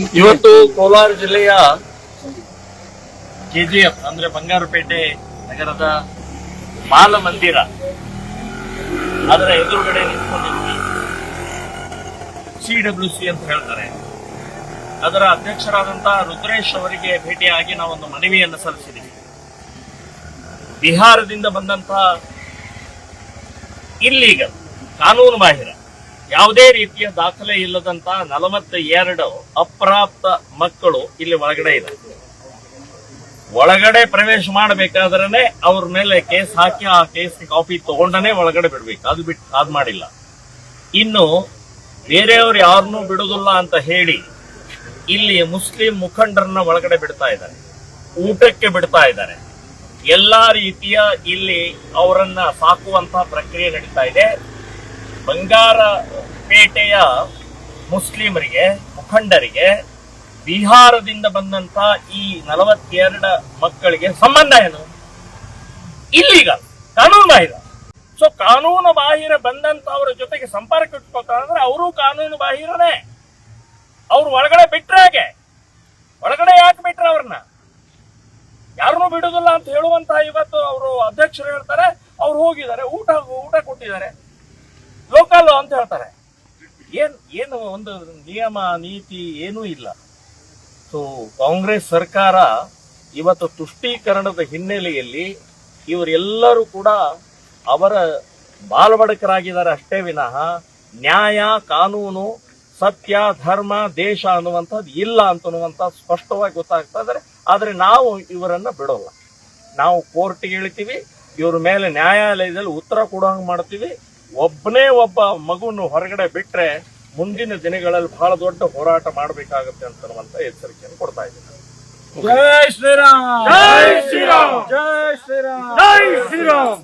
ಇವತ್ತು ಕೋಲಾರ ಜಿಲ್ಲೆಯ ಕೆಜಿಎಫ್ ಅಂದ್ರೆ ಬಂಗಾರಪೇಟೆ ನಗರದ ಬಾಲ ಮಂದಿರ ಅದರ ಎದುರುಗಡೆ ನಿಂತ್ಕೊಂಡಿದ್ವಿ. CWC ಅಂತ ಹೇಳ್ತಾರೆ. ಅದರ ಅಧ್ಯಕ್ಷರಾದಂತಹ ರುದ್ರೇಶ್ ಅವರಿಗೆ ಭೇಟಿಯಾಗಿ ನಾವೊಂದು ಮನವಿಯನ್ನು ಸಲ್ಲಿಸಿದ್ದೀವಿ. ಬಿಹಾರದಿಂದ ಬಂದಂತಹ ಇಲ್ಲೀಗಲ್ ಕಾನೂನು ಬಾಹಿರ ಯಾವುದೇ ರೀತಿಯ ದಾಖಲೆ ಇಲ್ಲದಂತ 42 ಅಪ್ರಾಪ್ತ ಮಕ್ಕಳು ಇಲ್ಲಿ ಒಳಗಡೆ ಇದೆ. ಒಳಗಡೆ ಪ್ರವೇಶ ಮಾಡಬೇಕಾದ್ರೆ ಅವ್ರ ಮೇಲೆ ಕೇಸ್ ಹಾಕಿ ಆ ಕೇಸ್ ಕಾಪಿ ತಗೊಂಡನೆ ಒಳಗಡೆ ಬಿಡ್ಬೇಕು. ಅದು ಮಾಡಿಲ್ಲ. ಇನ್ನು ಬೇರೆಯವರು ಯಾರನ್ನೂ ಬಿಡುದಿಲ್ಲ ಅಂತ ಹೇಳಿ ಇಲ್ಲಿ ಮುಸ್ಲಿಂ ಮುಖಂಡರನ್ನ ಒಳಗಡೆ ಬಿಡ್ತಾ ಇದ್ದಾರೆ, ಊಟಕ್ಕೆ ಬಿಡ್ತಾ ಇದ್ದಾರೆ. ಎಲ್ಲಾ ರೀತಿಯ ಇಲ್ಲಿ ಅವರನ್ನ ಸಾಕುವಂತಹ ಪ್ರಕ್ರಿಯೆ ನಡೀತಾ ಇದೆ. ಬಂಗಾರಪೇಟೆಯ ಮುಸ್ಲಿಮರಿಗೆ ಮುಖಂಡರಿಗೆ ಬಿಹಾರದಿಂದ ಬಂದಂತ ಈ 42 ಮಕ್ಕಳಿಗೆ ಸಂಬಂಧ ಏನು? ಇಲ್ಲೀಗಲ್ ಕಾನೂನು ಬಾಹಿರ. ಸೊ ಕಾನೂನು ಬಾಹಿರ ಬಂದಂತವರ ಜೊತೆಗೆ ಸಂಪರ್ಕ ಇಟ್ಕೋತಾರೆ, ಅವರು ಕಾನೂನು ಬಾಹಿರನೇ. ಅವ್ರು ಒಳಗಡೆ ಬಿಟ್ರೆ ಹಾಗೆ, ಒಳಗಡೆ ಯಾಕೆ ಬಿಟ್ರೆ ಅವ್ರನ್ನ ಯಾರನ್ನೂ ಬಿಡುದಿಲ್ಲ ಅಂತ ಹೇಳುವಂತ ಇವತ್ತು ಅವರು ಅಧ್ಯಕ್ಷರು ಹೇಳ್ತಾರೆ. ಅವ್ರು ಹೋಗಿದ್ದಾರೆ, ಊಟ ಕೊಟ್ಟಿದ್ದಾರೆ, ಲೋಕಲ್ ಅಂತ ಹೇಳ್ತಾರೆ. ಏನು ಒಂದು ನಿಯಮ ನೀತಿ ಏನೂ ಇಲ್ಲ. ಸೊ ಕಾಂಗ್ರೆಸ್ ಸರ್ಕಾರ ಇವತ್ತು ತುಷ್ಟೀಕರಣದ ಹಿನ್ನೆಲೆಯಲ್ಲಿ ಇವರೆಲ್ಲರೂ ಕೂಡ ಅವರ ಬಾಲಬಡಕರಾಗಿದ್ದಾರೆ ಅಷ್ಟೇ ವಿನಃ ನ್ಯಾಯ, ಕಾನೂನು, ಸತ್ಯ, ಧರ್ಮ, ದೇಶ ಅನ್ನುವಂಥದ್ದು ಇಲ್ಲ ಅಂತನ್ನುವಂತ ಸ್ಪಷ್ಟವಾಗಿ ಗೊತ್ತಾಗ್ತಾ ಇದ್ದಾರೆ. ಆದ್ರೆ ನಾವು ಇವರನ್ನ ಬಿಡೋಲ್ಲ. ನಾವು ಕೋರ್ಟ್ಗೆ ಇಳಿತೀವಿ, ಇವ್ರ ಮೇಲೆ ನ್ಯಾಯಾಲಯದಲ್ಲಿ ಉತ್ತರ ಕೊಡುವಂಗೆ ಮಾಡ್ತೀವಿ. ಒಬ್ಬನೇ ಒಬ್ಬ ಮಗುವನ್ನು ಹೊರಗಡೆ ಬಿಟ್ರೆ ಮುಂದಿನ ದಿನಗಳಲ್ಲಿ ಬಹಳ ದೊಡ್ಡ ಹೋರಾಟ ಮಾಡಬೇಕಾಗುತ್ತೆ ಅಂತನ್ನುವಂತ ಎಚ್ಚರಿಕೆಯನ್ನು ಕೊಡ್ತಾ ಇದ್ದೀನಿ. ಜೈ ಶ್ರೀರಾಮ್, ಜೈ ಶ್ರೀರಾಮ್, ಜೈ ಶ್ರೀರಾಮ್, ಜೈ ಶ್ರೀರಾಮ್.